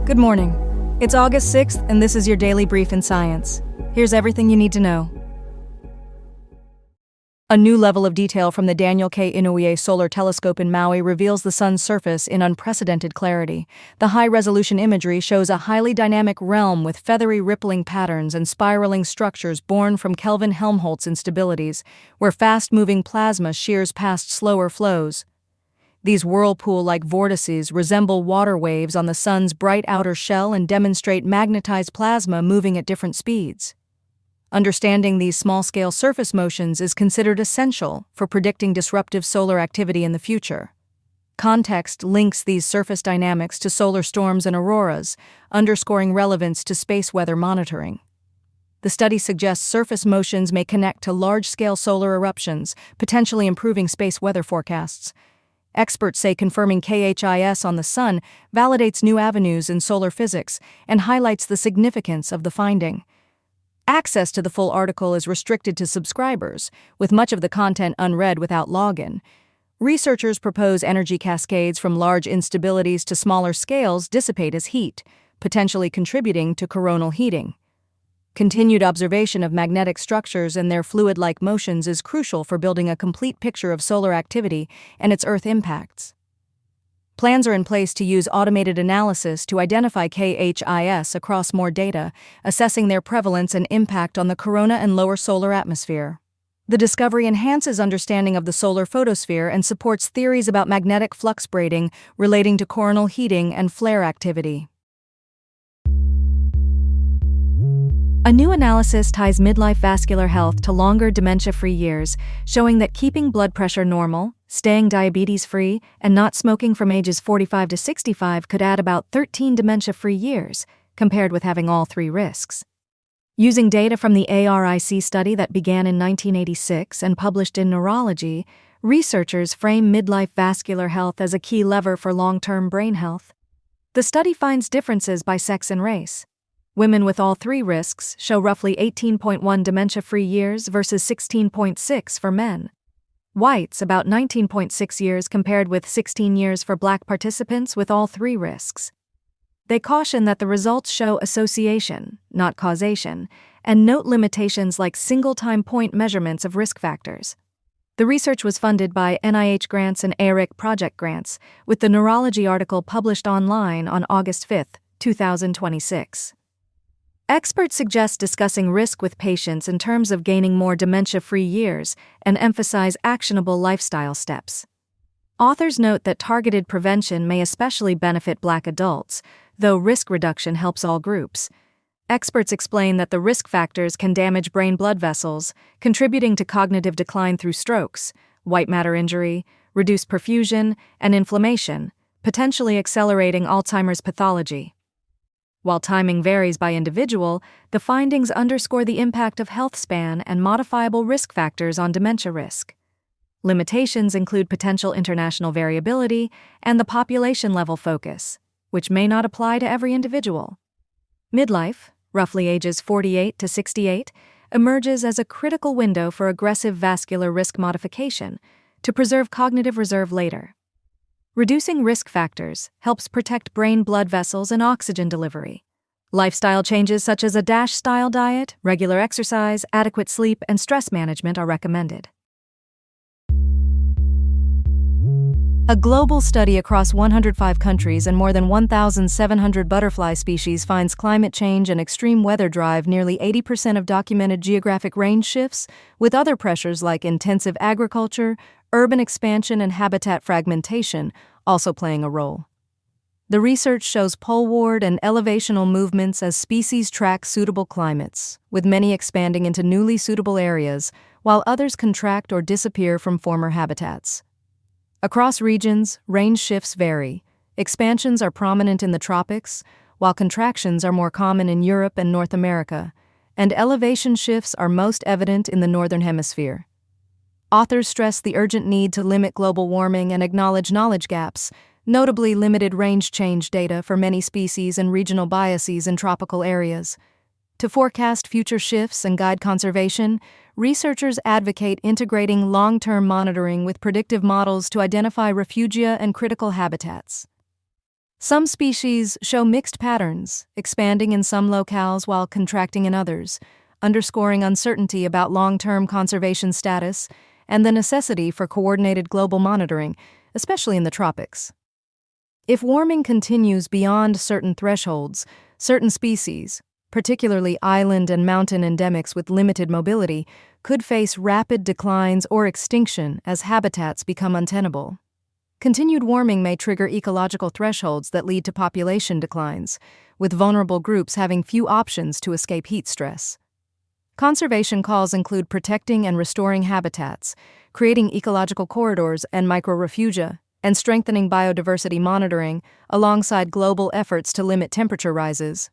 Good morning. It's August 6th, and this is your daily brief in science. Here's everything you need to know. A new level of detail from the Daniel K. Inouye Solar Telescope in Maui reveals the sun's surface in unprecedented clarity. The high-resolution imagery shows a highly dynamic realm with feathery rippling patterns and spiraling structures born from Kelvin-Helmholtz instabilities, where fast-moving plasma shears past slower flows. These whirlpool-like vortices resemble water waves on the sun's bright outer shell and demonstrate magnetized plasma moving at different speeds. Understanding these small-scale surface motions is considered essential for predicting disruptive solar activity in the future. Context links these surface dynamics to solar storms and auroras, underscoring relevance to space weather monitoring. The study suggests surface motions may connect to large-scale solar eruptions, potentially improving space weather forecasts. Experts say confirming KHIS on the sun validates new avenues in solar physics and highlights the significance of the finding. Access to the full article is restricted to subscribers, with much of the content unread without login. Researchers propose energy cascades from large instabilities to smaller scales dissipate as heat, potentially contributing to coronal heating. Continued observation of magnetic structures and their fluid-like motions is crucial for building a complete picture of solar activity and its Earth impacts. Plans are in place to use automated analysis to identify KHIS across more data, assessing their prevalence and impact on the corona and lower solar atmosphere. The discovery enhances understanding of the solar photosphere and supports theories about magnetic flux braiding relating to coronal heating and flare activity. A new analysis ties midlife vascular health to longer dementia-free years, showing that keeping blood pressure normal, staying diabetes-free, and not smoking from ages 45 to 65 could add about 13 dementia-free years, compared with having all three risks. Using data from the ARIC study that began in 1986 and published in Neurology, researchers frame midlife vascular health as a key lever for long-term brain health. The study finds differences by sex and race. Women with all three risks show roughly 18.1 dementia-free years versus 16.6 for men. Whites about 19.6 years compared with 16 years for Black participants with all three risks. They caution that the results show association, not causation, and note limitations like single-time point measurements of risk factors. The research was funded by NIH grants and ARIC project grants, with the Neurology article published online on August 5, 2026. Experts suggest discussing risk with patients in terms of gaining more dementia-free years and emphasize actionable lifestyle steps. Authors note that targeted prevention may especially benefit Black adults, though risk reduction helps all groups. Experts explain that the risk factors can damage brain blood vessels, contributing to cognitive decline through strokes, white matter injury, reduced perfusion, and inflammation, potentially accelerating Alzheimer's pathology. While timing varies by individual, the findings underscore the impact of health span and modifiable risk factors on dementia risk. Limitations include potential international variability and the population-level focus, which may not apply to every individual. Midlife, roughly ages 48 to 68, emerges as a critical window for aggressive vascular risk modification to preserve cognitive reserve later. Reducing risk factors helps protect brain blood vessels and oxygen delivery. Lifestyle changes such as a DASH-style diet, regular exercise, adequate sleep, and stress management are recommended. A global study across 105 countries and more than 1,700 butterfly species finds climate change and extreme weather drive nearly 80% of documented geographic range shifts, with other pressures like intensive agriculture, urban expansion, and habitat fragmentation also playing a role. The research shows poleward and elevational movements as species track suitable climates, with many expanding into newly suitable areas, while others contract or disappear from former habitats. Across regions, range shifts vary. Expansions are prominent in the tropics, while contractions are more common in Europe and North America, and elevation shifts are most evident in the Northern Hemisphere. Authors stress the urgent need to limit global warming and acknowledge knowledge gaps, notably limited range change data for many species and regional biases in tropical areas. To forecast future shifts and guide conservation, researchers advocate integrating long-term monitoring with predictive models to identify refugia and critical habitats. Some species show mixed patterns, expanding in some locales while contracting in others, underscoring uncertainty about long-term conservation status and the necessity for coordinated global monitoring, especially in the tropics. If warming continues beyond certain thresholds, certain species, particularly island and mountain endemics with limited mobility, could face rapid declines or extinction as habitats become untenable. Continued warming may trigger ecological thresholds that lead to population declines, with vulnerable groups having few options to escape heat stress. Conservation calls include protecting and restoring habitats, creating ecological corridors and microrefugia, and strengthening biodiversity monitoring alongside global efforts to limit temperature rises.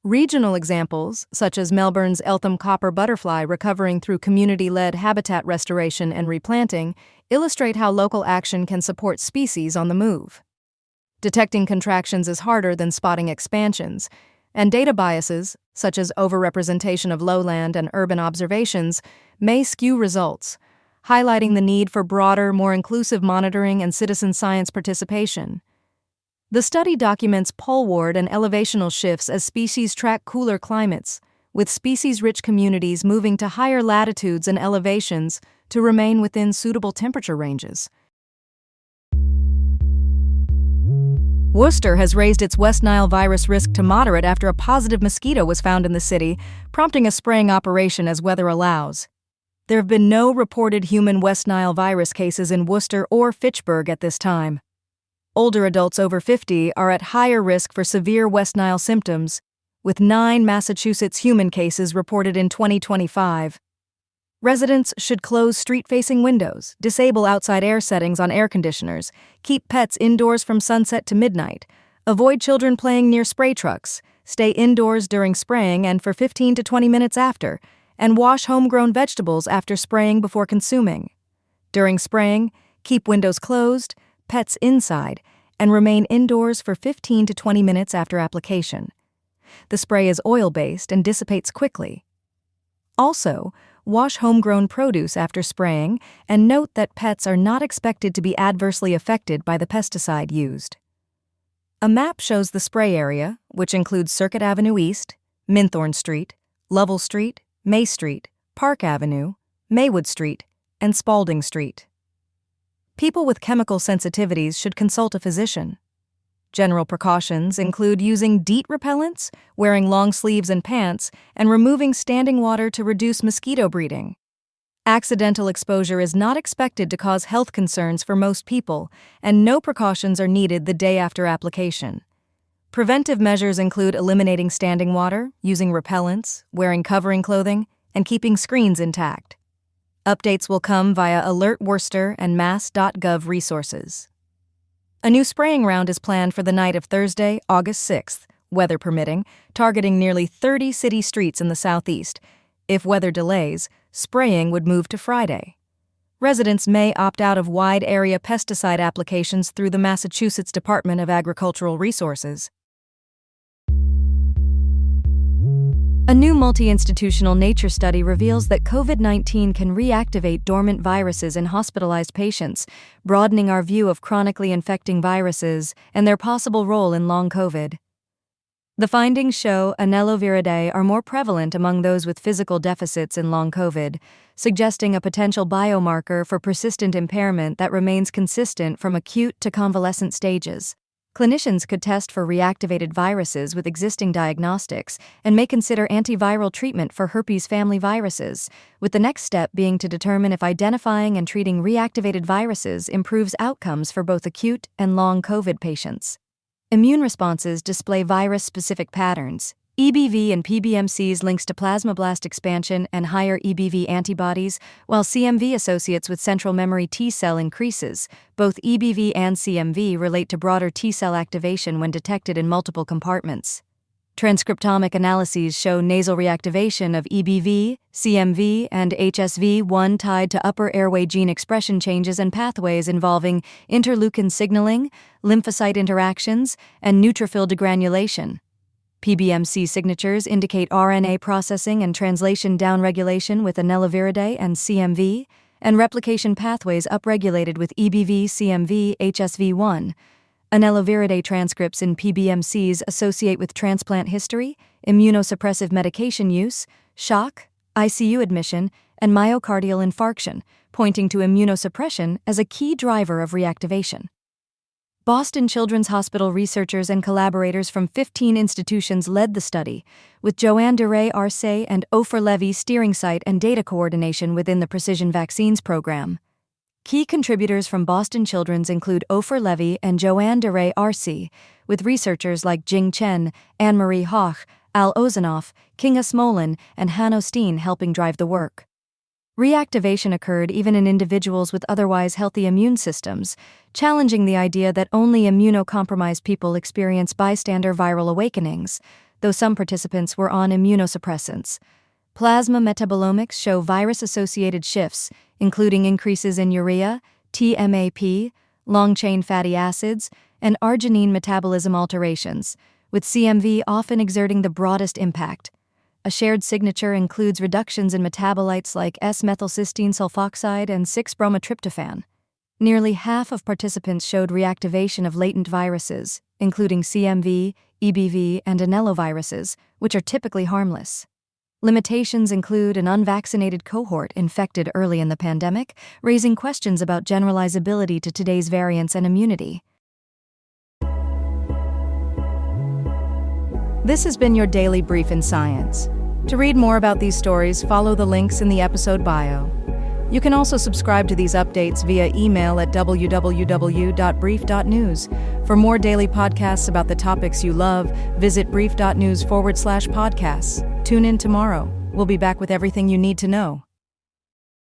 Regional examples, such as Melbourne's Eltham copper butterfly recovering through community-led habitat restoration and replanting, illustrate how local action can support species on the move. Detecting contractions is harder than spotting expansions, and data biases, such as overrepresentation of lowland and urban observations, may skew results, highlighting the need for broader, more inclusive monitoring and citizen science participation. The study documents poleward and elevational shifts as species track cooler climates, with species-rich communities moving to higher latitudes and elevations to remain within suitable temperature ranges. Worcester has raised its West Nile virus risk to moderate after a positive mosquito was found in the city, prompting a spraying operation as weather allows. There have been no reported human West Nile virus cases in Worcester or Fitchburg at this time. Older adults over 50 are at higher risk for severe West Nile symptoms, with 9 Massachusetts human cases reported in 2025. Residents should close street-facing windows, disable outside air settings on air conditioners, keep pets indoors from sunset to midnight, avoid children playing near spray trucks, stay indoors during spraying and for 15 to 20 minutes after, and wash homegrown vegetables after spraying before consuming. During spraying, keep windows closed, pets inside, and remain indoors for 15 to 20 minutes after application. The spray is oil-based and dissipates quickly. Also, wash homegrown produce after spraying and note that pets are not expected to be adversely affected by the pesticide used. A map shows the spray area, which includes Circuit Avenue East, Minthorn Street, Lovell Street, May Street, Park Avenue, Maywood Street, and Spalding Street. People with chemical sensitivities should consult a physician. General precautions include using DEET repellents, wearing long sleeves and pants, and removing standing water to reduce mosquito breeding. Accidental exposure is not expected to cause health concerns for most people, and no precautions are needed the day after application. Preventive measures include eliminating standing water, using repellents, wearing covering clothing, and keeping screens intact. Updates will come via Alert Worcester and mass.gov resources. A new spraying round is planned for the night of Thursday, August 6th, weather permitting, targeting nearly 30 city streets in the southeast. If weather delays, spraying would move to Friday. Residents may opt out of wide-area pesticide applications through the Massachusetts Department of Agricultural Resources. A new multi-institutional Nature study reveals that COVID-19 can reactivate dormant viruses in hospitalized patients, broadening our view of chronically infecting viruses and their possible role in long COVID. The findings show Annelloviridae are more prevalent among those with physical deficits in long COVID, suggesting a potential biomarker for persistent impairment that remains consistent from acute to convalescent stages. Clinicians could test for reactivated viruses with existing diagnostics and may consider antiviral treatment for herpes family viruses, with the next step being to determine if identifying and treating reactivated viruses improves outcomes for both acute and long COVID patients. Immune responses display virus-specific patterns. EBV and PBMC's links to plasmablast expansion and higher EBV antibodies, while CMV associates with central memory T-cell increases. Both EBV and CMV relate to broader T-cell activation when detected in multiple compartments. Transcriptomic analyses show nasal reactivation of EBV, CMV, and HSV1 tied to upper airway gene expression changes and pathways involving interleukin signaling, lymphocyte interactions, and neutrophil degranulation. PBMC signatures indicate RNA processing and translation downregulation with Annelloviridae and CMV, and replication pathways upregulated with EBV, CMV, HSV1. Anelloviridae transcripts in PBMCs associate with transplant history, immunosuppressive medication use, shock, ICU admission, and myocardial infarction, pointing to immunosuppression as a key driver of reactivation. Boston Children's Hospital researchers and collaborators from 15 institutions led the study, with Joanne DeRay Arce and Ofer Levy steering site and data coordination within the Precision Vaccines program. Key contributors from Boston Children's include Ofer Levy and Joanne DeRay Arce, with researchers like Jing Chen, Anne-Marie Hoch, Al Ozanoff, Kinga Smolin, and Hanno Steen helping drive the work. Reactivation occurred even in individuals with otherwise healthy immune systems, challenging the idea that only immunocompromised people experience bystander viral awakenings, though some participants were on immunosuppressants. Plasma metabolomics show virus-associated shifts, including increases in urea, TMAP, long-chain fatty acids, and arginine metabolism alterations, with CMV often exerting the broadest impact. A shared signature includes reductions in metabolites like S-methylcysteine sulfoxide and 6-bromotryptophan. Nearly half of participants showed reactivation of latent viruses, including CMV, EBV, and anelloviruses, which are typically harmless. Limitations include an unvaccinated cohort infected early in the pandemic, raising questions about generalizability to today's variants and immunity. This has been your Daily Brief in Science. To read more about these stories, follow the links in the episode bio. You can also subscribe to these updates via email at www.brief.news. For more daily podcasts about the topics you love, visit brief.news/podcasts. Tune in tomorrow. We'll be back with everything you need to know.